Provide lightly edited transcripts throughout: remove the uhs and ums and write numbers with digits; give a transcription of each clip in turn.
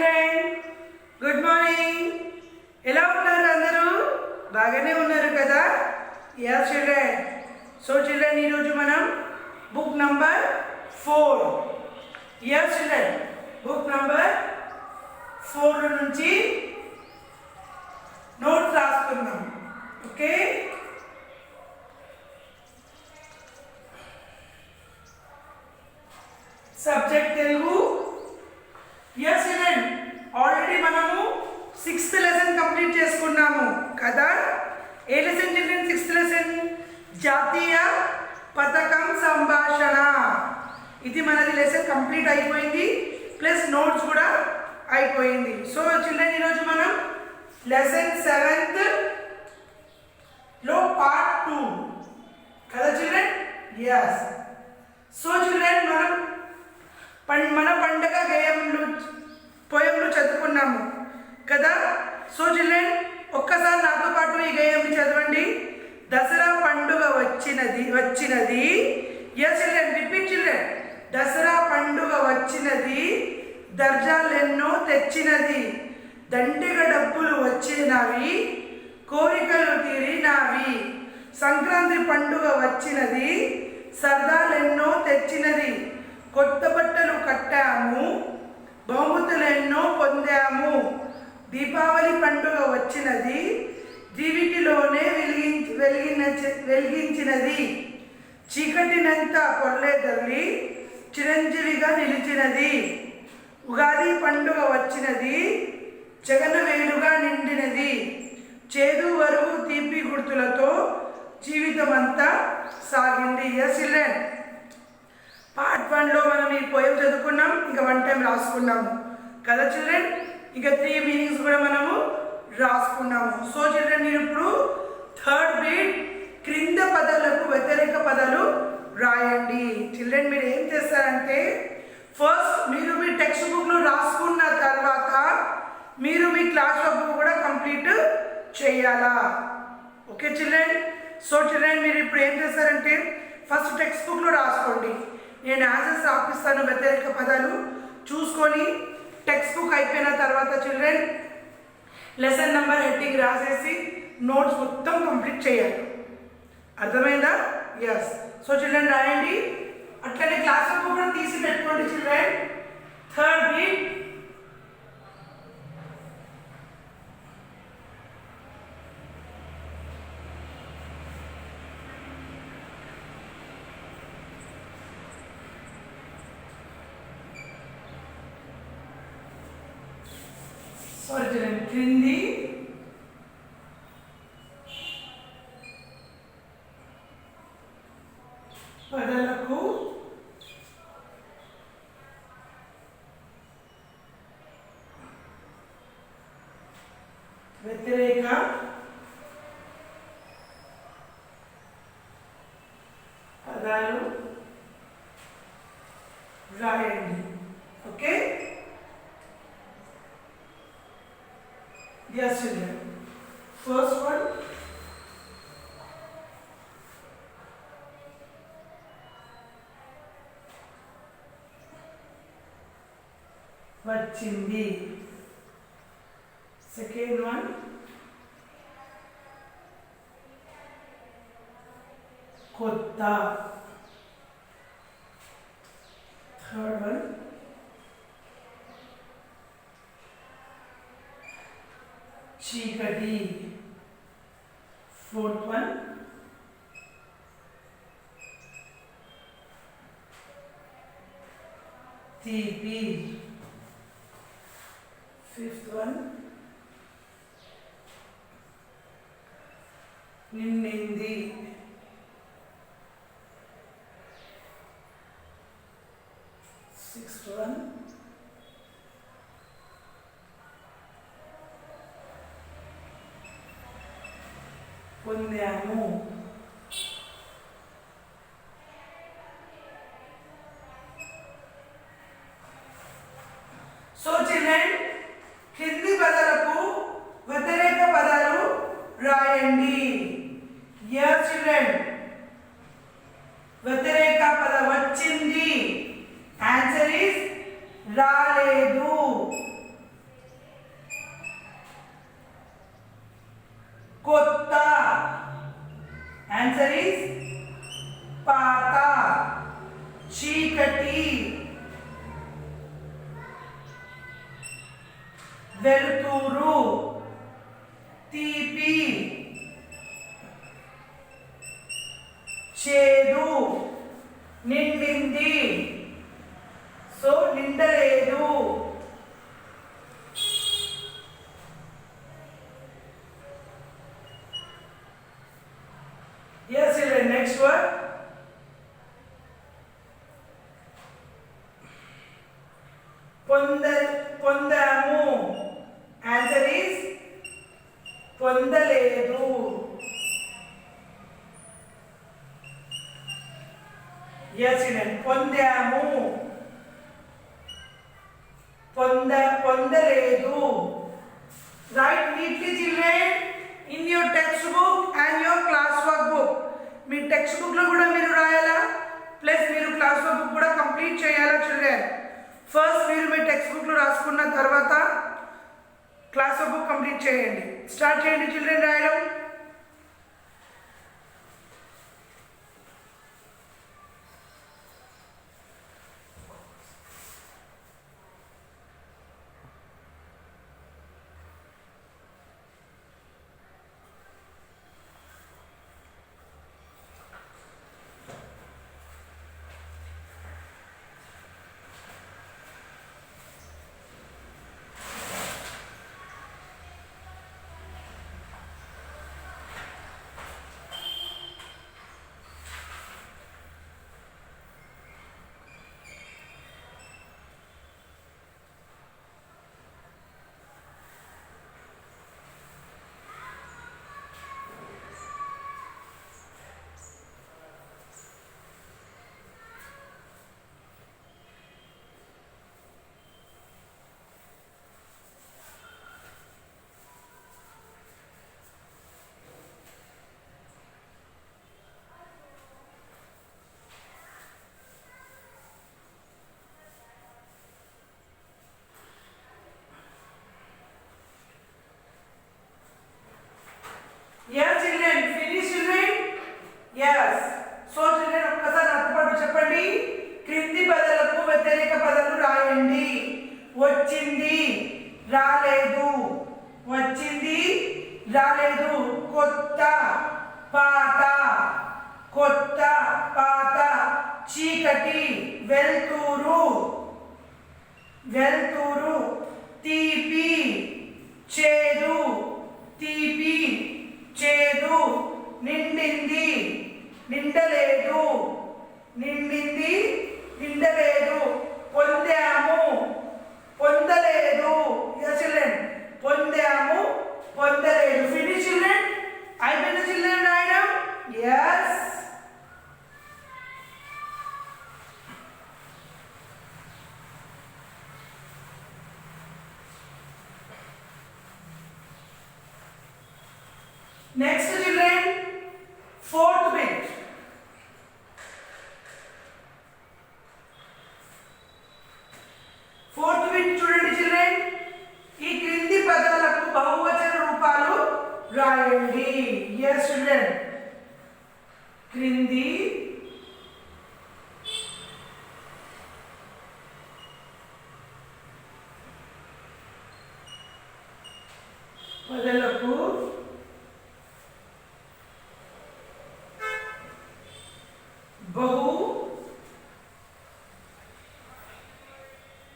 Children good morning. ఎలా ఉన్నారు అందరూ? బాగానే ఉన్నారు కదా? yes children. సో చిల్డ్రన్ ఈరోజు మనం book number 4 yes children book number 4 నుంచి నోట్స్ రాసుకుందాం. Okay, subject Telugu. yes children already మనము 6th లెసన్ కంప్లీట్ చేసుకున్నాము కదా? ఏ లెసన్ చిల్డ్రన్? 6th లెసన్ జాతీయ పథకం సంభాషణ. ఇది మనది లెసన్ కంప్లీట్ అయిపోయింది, ప్లస్ నోట్స్ కూడా అయిపోయింది. సో చిల్డ్రన్ ఈరోజు మనం లెసన్ 7th లో పార్ట్ 2 కదా చిల్డ్రన్? yes. సో చిల్డ్రన్ మన పండగ గేయంలు పోయంలు చదువుకున్నాము కదా? సో చిల్డ్రన్ ఒక్కసారి నాతో పాటు ఈ గేయంని చదవండి. దసరా పండుగ వచ్చినది. yes children, repeat children. Dasara పండుగ వచ్చినది, దర్జాలెన్నో తెచ్చినది, దండిగ డబ్బులు వచ్చినవి, కోరికలు తీరినవి. సంక్రాంతి పండుగ వచ్చినది, సరదాలెన్నో తెచ్చినది, కొత్త బట్టలు కట్టాము, బహుమతులెన్నో పొందాము. దీపావళి పండుగ వచ్చినది, దీవిటిలోనే వెలిగించినది, చీకటినంతా కొల్లేదల్లి చిరంజీవిగా నిలిచినది. ఉగాది పండుగ వచ్చినది, జగనవేలుగా నిండినది, చేదు వరకు తీపి గుర్తులతో జీవితమంతా సాగింది. yes చిల్డ్రన్, పార్ట్ 1లో మనం ఈ పోయం చదువుకున్నాం, ఇంకా 1 టైం రాసుకున్నాము కదా చిల్డ్రన్? ఇంకా 3 మీనింగ్స్ కూడా మనము రాసుకున్నాము. సో చిల్డ్రన్ మీరు ఇప్పుడు 3rd బీట్ క్రింద పదాలకు వ్యతిరేక పదాలు రాయండి. చిల్డ్రన్ మీరు ఏం చేస్తారంటే, ఫస్ట్ మీరు మీ టెక్స్ట్ బుక్లో రాసుకున్న తర్వాత మీరు మీ క్లాస్ వర్క్ కూడా కంప్లీట్ చేయాలా? Okay children? సో చిల్డ్రన్ మీరు ఇప్పుడు ఏం చేస్తారంటే, ఫస్ట్ టెక్స్ట్ బుక్లో రాసుకోండి. నేను ఆన్సర్స్ రాపిస్తాను, వ్యతిరేక పదాలు చూసుకొని టెక్స్ట్ బుక్ అయిపోయిన తర్వాత చిల్డ్రన్ లెసన్ నెంబర్ హెడ్డింగ్ రాసేసి నోట్స్ మొత్తం కంప్లీట్ చేయాలి. అర్థమైందా? yes. సో చిల్డ్రన్ రాయండి. అట్లనే క్లాస్ బుక్ కూడా తీసి పెట్టుకోండి చిల్డ్రన్. 3rd బీట్ క్రింది పదాలకు వ్యతిరేక పదాలు రాయండి. Okay, yes children. First one, వచ్చింది. Second one, కొత్త. Third one, చీకటి. 4th one, తీపి. 5th one, నిండింది. 6th one, పొందాము. సో చిల్డ్రన్ కింది పదాలకు వ్యతిరేక పదాలు రాయండి. yes చిల్డ్రన్, వ్యతిరేక పదం వచ్చింది. ఆన్సర్ ఇస్ రాలేదు. చీకటి వెలుతురు తీపి చేదు నిండింది so నిండలేదు yes children next word పొందాము answer is పొందలేదు yes children పొందాము పొందలేదు write neatly children in your textbook and your class work book me text book లో కూడా మీరు రాయాలా ప్లస్ మీరు క్లాస్ వర్క్ బుక్ కూడా కంప్లీట్ చేయాలా చిల్డ్రన్ ఫస్ట్ మీరు మీ టెక్స్ట్ బుక్ లో రాసుకున్న తర్వాత క్లాస్ వర్క్ బుక్ కంప్లీట్ చేయండి స్టార్ట్ చేయండి చిల్డ్రన్ రాయడం yes children finish children yes so children ఒక్కసారి నాతో చెప్పండి క్రింది పదాలకు వ్యతిరేక పదాలు రాయండి వచ్చింది రాలేదు వచ్చింది రాలేదు కొత్త పాత కొత్త పాత చీకటి వెలుతురు వెలుతురు తీపి చేదు తీపి చేదు నిండింది నిండలేదు నిండింది నిండలేదు పొందాము పొందలేదు yes children పొందాము పొందలేదు ఫినిష్ children అయిపోయింది children రాయడం yes next children fourth bit fourth bit చూడండి children ఈ క్రింది పదాలకు బహువచన రూపాలు రాయండి yes children క్రింది పదాలకు బహు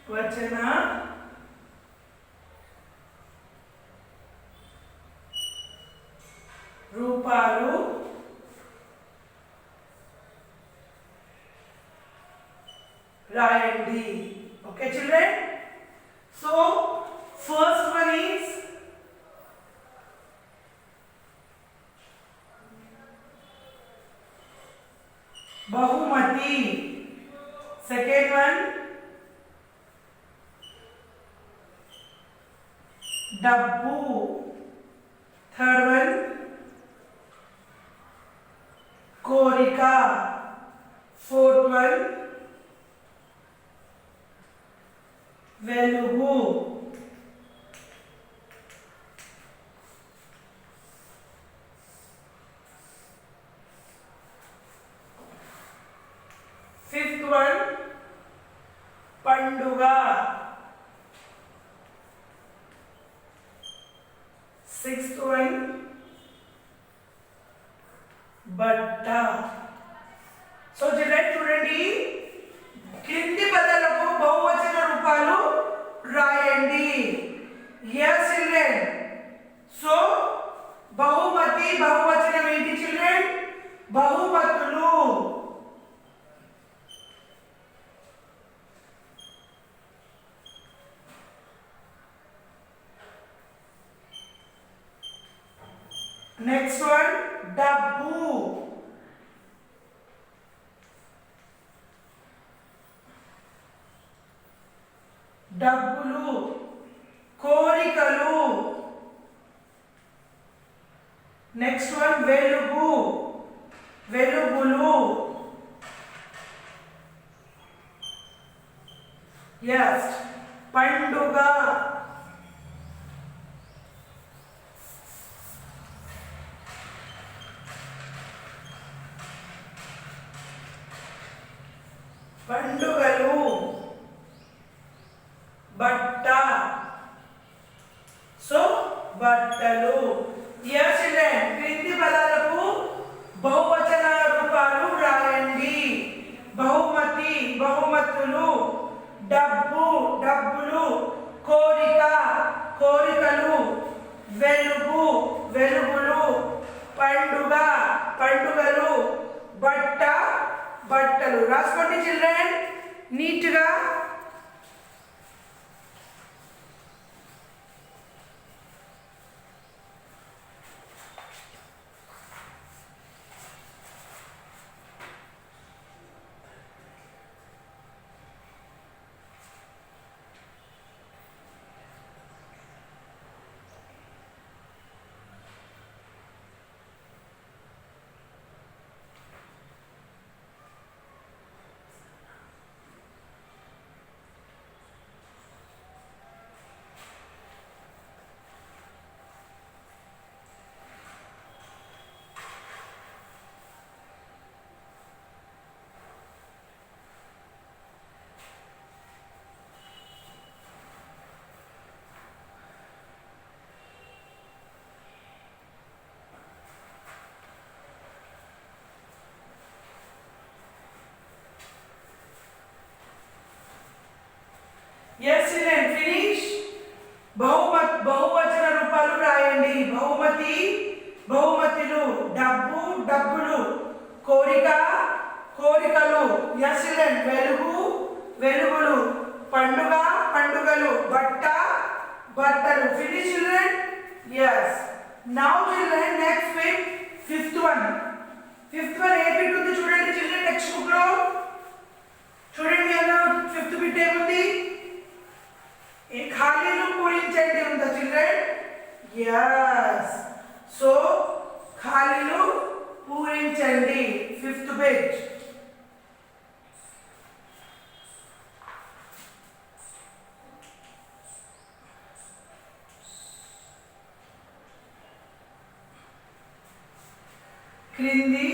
వచన రూపాలు రాయండి okay children so first one is బహుమతి సెకండ్ వన్ డబ్బు థర్డ్ వన్ కోరిక ఫోర్త్ వన్ వెలుగు fifth one నెక్స్ట్ వన్ డబ్బు, డబ్బులు. కోరికలు. నెక్స్ట్ వన్ వెలుగు, వెలుగులు. ఎస్ పండుగ, పండుగలు. బట్ట, సో బట్టలు. ఎస్ చిల్డ్రన్, క్రింది పదాలకు బహువచన రూపాలు రాయండి. బహుమతి, బహుమతులు. డబ్బు, డబ్బులు. కోరిక, కోరికలు. వెలుగు, వెలుగులు. పండుగ, పండుగలు. బట్ట, బట్టలు. రాసుకోండి చిల్డ్రన్ నీట్గా. Yes children, finish. బహువచన రూపాలు రాయండి. బహుమతి, బహుమతులు. డబ్బు, డబ్బులు. కోరిక, కోరికలు. Yes children, వెలుగు, వెలుగులు. పండుగ, పండుగలు. బట్ట, బట్టలు. Finish children? Yes. Now children, next week fifth one. Fifth one ఏ బిట్ ఉంది చూడండి children టెక్స్ట్ బుక్ లో. చూడండి అన్న ఫిఫ్త్ బిట్ ఏముంది? ఈ ఖాళీలు పూరించండి ఉందా చిల్డ్రన్? yes. సో ఖాళీలు పూరించండి. Fifth bit. క్రింది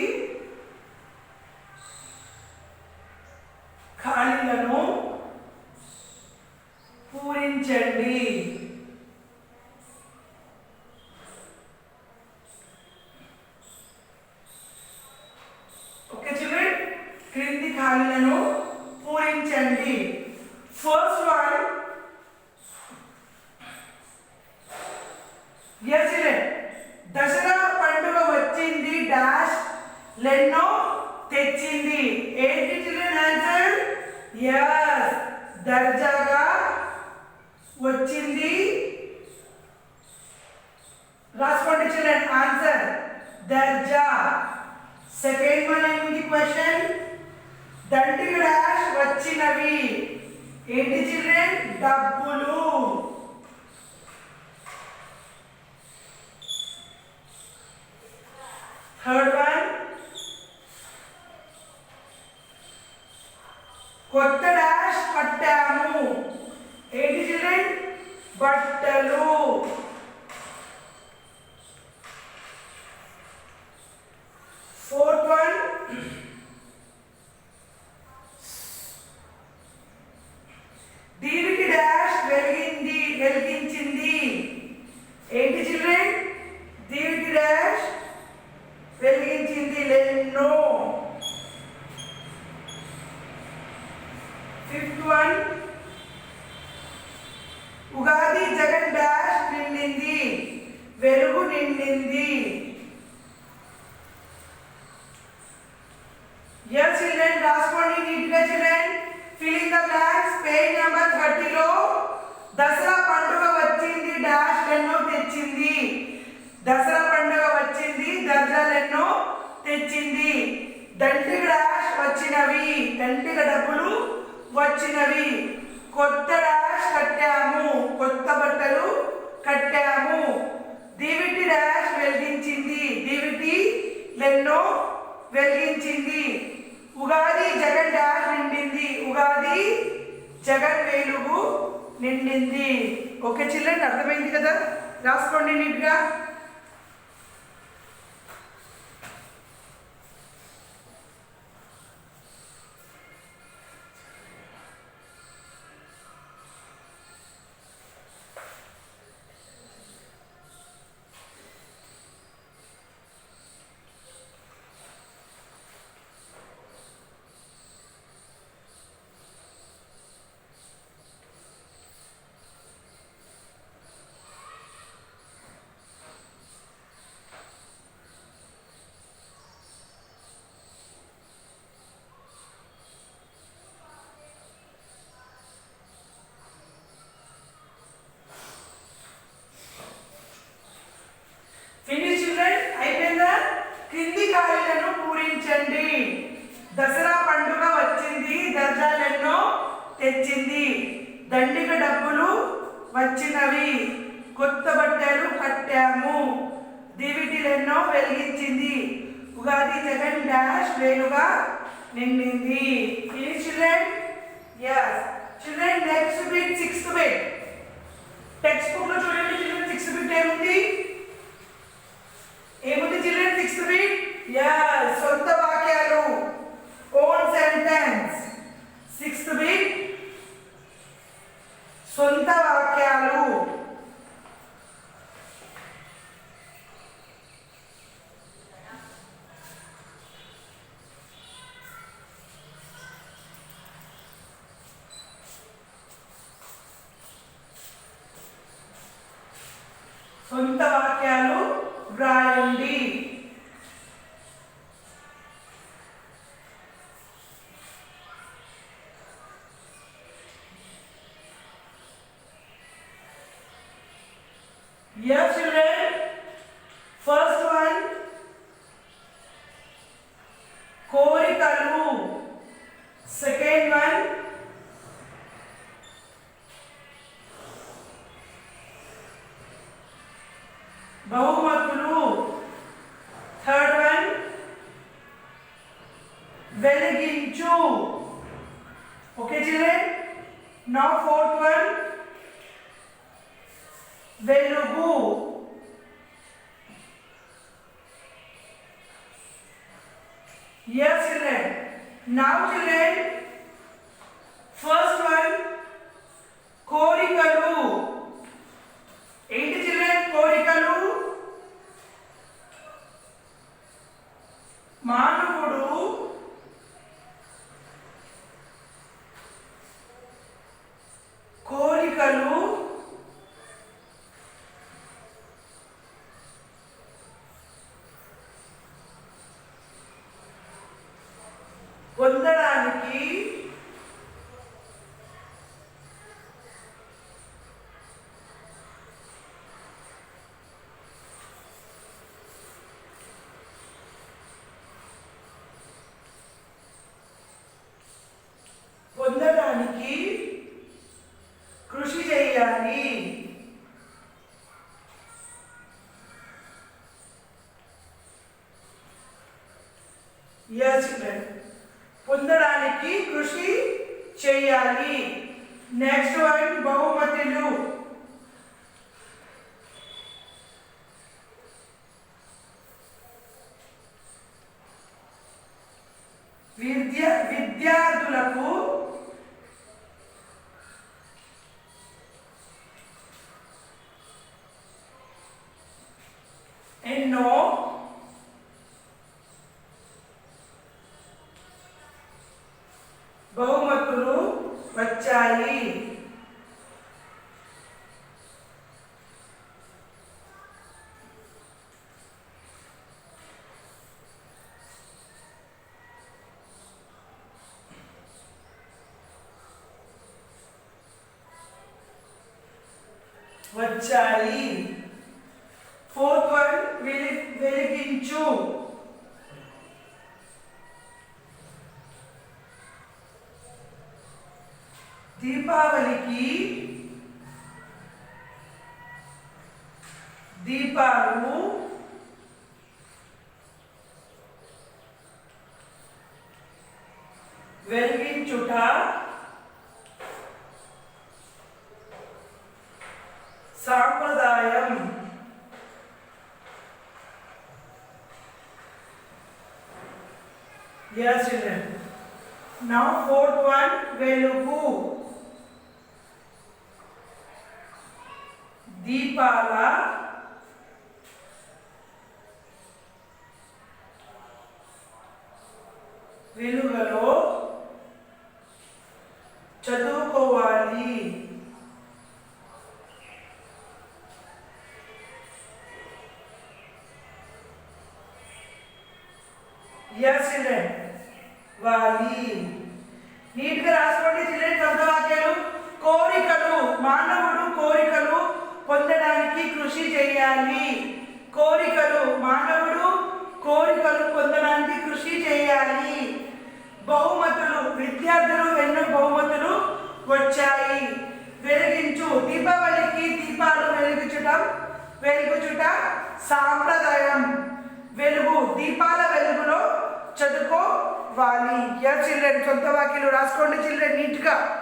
ఖాళీలను పూరించండి. ఓకే చిల్డ్రన్, క్రింది ఖాళీలను పూరించండి. First one, yes children, Dasara పండుగ వచ్చింది డాష్ లెన్నో తెచ్చింది. ఏంటి చిల్డ్రన్ ఆన్సర్? yes, దర్జాగా వచ్చింది. రాసుకోండి చిల్డ్రన్ ఆన్సర్ దర్జా. సెకండ్ వన్ ఏముంది క్వశ్చన్? దండికి డాష్ వచ్చినవి. ఏంటి చిల్డ్రన్? డబ్బులు. థర్డ్ వన్, కొత్త డాష్ కట్టాము. ఏంటి చిల్డ్రన్? బట్టలు. ఫోర్త్ వన్, దీనికి డాష్ వెలిగింది, వెలిగించింది. ఏంటి చిల్డ్రన్? దీనికి డాష్ వెలిగించింది. లెన్నో. ఫిఫ్త్ వన్, ఉగాది జగన్ డాష్ నిండింది. వెలుగు నిండింది. yes children, రాసుకోండి నీట్గా children. Filling the blanks. Page number 30 లో దసరా పండుగ వచ్చింది డాష్ లెన్నో తెచ్చింది. దసరా పండుగ వచ్చింది దర్జాలెన్నో తెచ్చింది. దండిగ డాష్ వచ్చినవి, దండిగ డబ్బులు వచ్చినవి. కొత్త డాష్ కట్టాము, కొత్త బట్టలు కట్టాము. దివిటి డాష్ వెలిగించింది, దివిటి లెన్నో వెలిగించింది. ఉగాది జగన్ డాష్ నిండింది, ఉగాది జగన్ వెలుగు నిండింది. ఓకే చిల్డ్రన్, అర్థమైంది కదా? రాసుకోండి నీట్గా. ఫినిష్ చిల్డ్రన్, అయిపోయిందా? క్రింది ఖాళీలను పూరించండి. దసరా పండుగ వచ్చింది, దర్జాలెన్నో తెచ్చింది. దండిగ డబ్బులు వచ్చినవి, కొత్త బట్టలు కట్టాము. దివిటిలెన్నో వెలిగించింది. ఉగాది జగన్ డాష్ వేలుగా నిండింది. Finish children? yes children. Next bit sixth bit. Text book లో చూడండి చిల్డ్రన్, సిక్స్త్ బిట్ ఏముంది? ఏముంది చిల్డ్రన్ సిక్స్త్ బిట్? yes సొంత వాక్యాలు, ఓన్ సెంటెన్స్. సిక్స్త్ బిట్ సొంత వాక్యాలు. సొంత వాక్యాలు వ్రాయండి. Yes children, first one కోరికలు, second one బహుమతులు, థర్డ్ వన్ వెలిగించు. Okay children, now fourth one వెలుగు. yes children, now children first one కోరికలు. ఏంటి చిల్డ్రన్ కోరికలు? మానవుడు కోరికలు పొందడానికి కృషి చేయాలి. yes children, పొందడానికి కృషి చేయాలి. నెక్స్ట్ వన్ బహుమతులు. విద్యార్థులకు ఎన్నో బహుమతులు వచ్చాయి. వచ్చాయి. ఫోర్త్ వన్ వెలిగించు. దీపావళికి దీపాలు వెలిగించుట సాంప్రదాయం. Yes, children. Now fourth one, వెలుగు. దీపాల వెలుగులో చదువుకోవాలి. Yes, children. వాలి. నీట్గా రాసుకోండి చిల్డ్రన్. సొంత వాక్యాలు. కోరికలు. మానవుడు కోరికలు పొందడానికి కృషి చేయాలి. కోరికలు. మానవుడు కోరికలు పొందడానికి కృషి చేయాలి. బహుమతులు. విద్యార్థులు ఎన్నో బహుమతులు వచ్చాయి. వెలిగించు. దీపావళికి దీపాలు వెలిగించుట సాంప్రదాయం. వెలుగు. దీపాల వెలుగులో చదువుకోవాలి. Yeah children. సొంత వాక్యాలు రాసుకోండి చిల్డ్రన్ నీట్గా.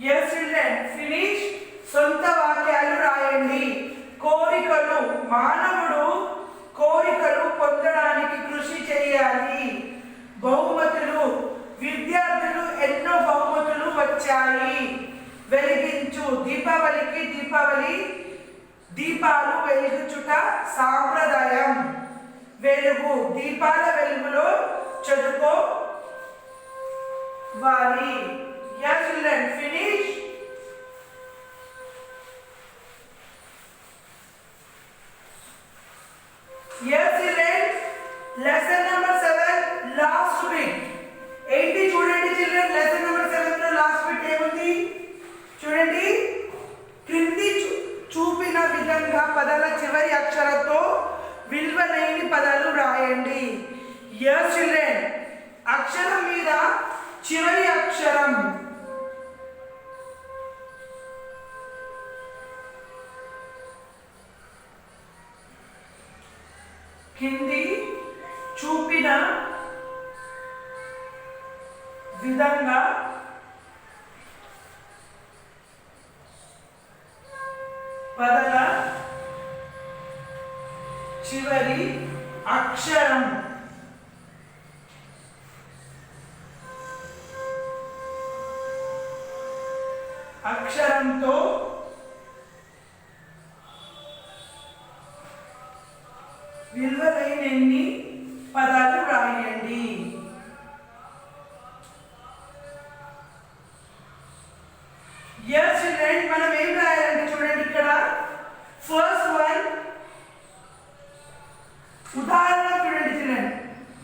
Yes, children. Finish. సొంత వాక్యాలు రాయండి. కోరికలు. మానవుడు కోరికలు పొందడానికి కృషి చేయాలి. బహుమతులు. విద్యార్థులు ఎన్నో బహుమతులు వచ్చాయి. వెలిగించు. దీపావళికి దీపాలు వెలిగించుట సాంప్రదాయం. వెలుగు. దీపాల వెలుగులో చదువుకోవాలి. Yes, children. Finish. Yes, children. Lesson number 7, last bit. 80 చూడండి children. Lesson number 7 లో లాస్ట్ బిట్ ఏముంది చూడండి. క్రింది చూపిన విధంగా పదాల చివరి అక్షరంతో విలువలేని పదాలు రాయండి. Yes, children. అక్షరం మీద చివరి అక్షరం కింది చూపిన విధంగా పదాల చివరి అక్షరం అక్షరంతో విలువలేని పదాలు రాయండి. Yes, children. మనం ఏం రాయాలంటే చూడండి ఇక్కడ ఫస్ట్ వన్ ఉదాహరణ చూడండి చిల్డ్రన్.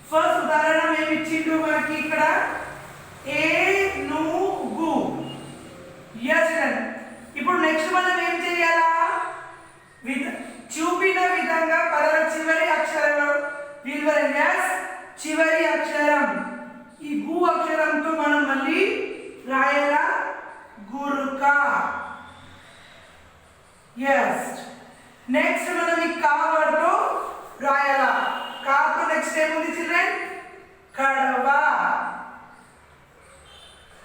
ఫస్ట్ ఉదాహరణ ఏమి ఇచ్చిండు మనకి ఇక్కడ ఏనుగు. Yes, children. ఇప్పుడు నెక్స్ట్ మనం ఏం చేయాలా? చూపిన విధంగా పదాల చివరి అక్షరంలో విలువలేని చివరి అక్షరం ఈ గు అక్షరంతో మనం మళ్ళీ రాయాలా గురుక. ఎస్. నెక్స్ట్ మనం ఈ కా వర్డ్తో రాయాలా. కాకు నెక్స్ట్ ఏముంది చిల్డ్రన్? కడవ.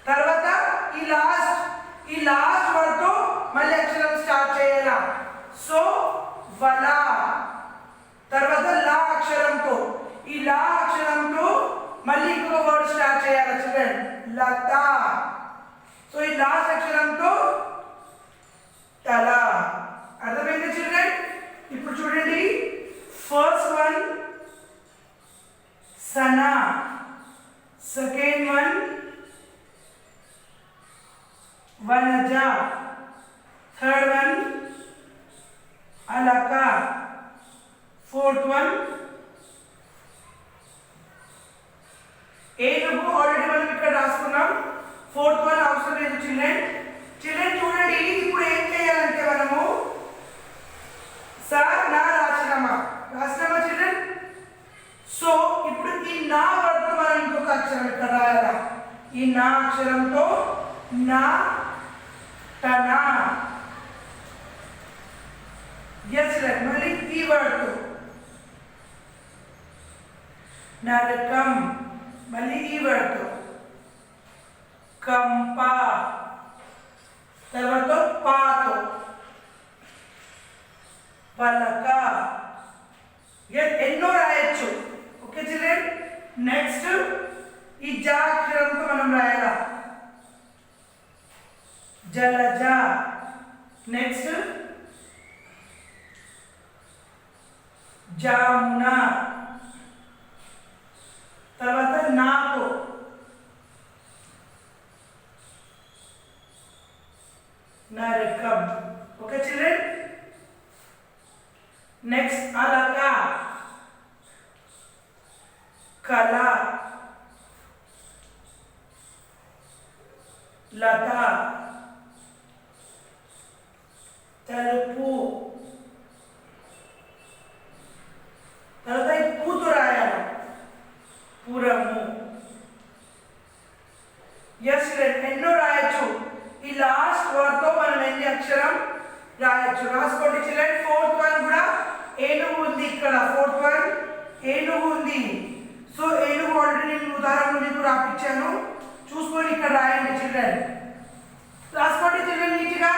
తర్వాత ఈ లాస్ట్ వర్డ్తో మళ్ళీ అక్షరం స్టార్ట్ చేయాలా. సో వల. చేయాలి చిల్డ్రన్, లత. సో ఈ లాస్ట్ అక్షరంతో తల. అర్థమైంది చిల్డ్రన్? ఇప్పుడు చూడండి, ఫస్ట్ వన్ సనా, సెకండ్ వన్ వనజ, థర్డ్ వన్ అలక, ఫోర్త్ వన్ ఏనుగు. ఆల్రెడీ మనం ఇక్కడ రాసుకున్నాం. ఫోర్త్ వన్ అవసరం లేదు చిల్డ్రన్. చిల్డ్రన్ చూడండి, ఇప్పుడు ఏం చేయాలంటే మనము సార్ నా రాసినామా చిల్డ్రన్. సో ఇప్పుడు ఈ నా వర్డ్తో మనం ఇంకొక అక్షరం ఇక్కడ రాయాలా. ఈ నా అక్షరంతో నా టన. Yes children. మళ్ళీ ఈ వర్డ్తో నరకం. మళ్ళీ ఈ వర్డ్తో కంప. తర్వాత పాతో పలక. ఎన్నో రాయొచ్చు. Okay children. నెక్స్ట్ ఈ జా అక్షరంతో మనం రాయాలా. జలజ. నెక్స్ట్ జామున. తర్వాత నాతో నరకం. Okay children. నెక్స్ట్ అలక, కళ, లత, తలుపు. తర్వాత ఈ పూతో రాయాలి, పురము. ఎస్ ఎన్నో రాయొచ్చు. ఈ లాస్ట్ వర్డ్తో మనం ఎన్ని అక్షరం రాయొచ్చు రాసుకోండి చిల్డ్రన్. ఫోర్త్ వన్ కూడా ఏనుగు ఉంది ఇక్కడ. ఫోర్త్ వన్ ఏనుగు ఉంది. సో ఏనుగు ఆల్రెడీ నేను ఉదాహరణ మీకు రాపించాను, చూసుకొని ఇక్కడ రాయండి చిల్డ్రన్. రాసుకోండి చిల్డ్రన్ నీట్గా.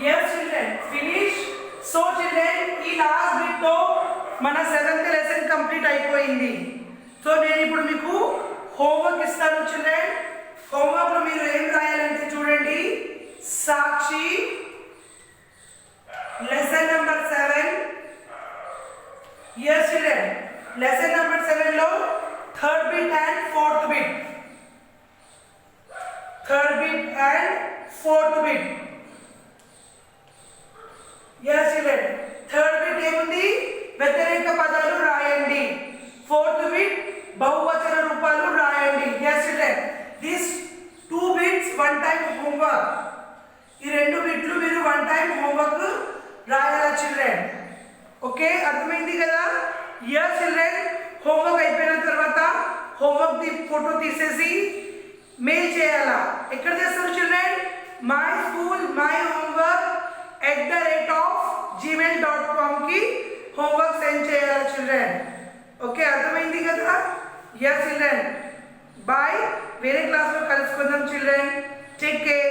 Yes children, finish. So children, ఈ లాస్ట్ బిట్ తో మన 7th లెసన్ కంప్లీట్ అయిపోయింది. సో నేను ఇప్పుడు మీకు హోంవర్క్ ఇస్తాను చిల్డ్రన్. హోంవర్క్ లో మీరు ఏం రాయాలంటే చూడండి, Sakshi lesson number 7. yes children, lesson number 7 లో third bit and fourth bit. Third bit and fourth bit. yes children, third bit ఏముంది, వ్యతిరేక పదాలు రాయండి. ఫోర్త్ బిట్ బహువచన రూపాలు రాయండి. yes children, these 2 bits one time homework. ఈ 2 బిట్లు మీరు one time homework రాయాలా చిల్డ్రన్. ఓకే, అర్థమైంది కదా? yes children, హోంవర్క్ అయిపోయిన తర్వాత హోంవర్క్ ది ఫోటో తీసేసి మెయిల్ చేయాలా. ఎక్కడ చేస్తారు children? My school my homework @gmail.com కి హోంవర్క్ సెండ్ చేయాలి చిల్డ్రన్. ఓకే, అర్థమైంది కదా? yes children, bye. వేరే క్లాస్లో కలుసుకుందాం చిల్డ్రన్. Take care.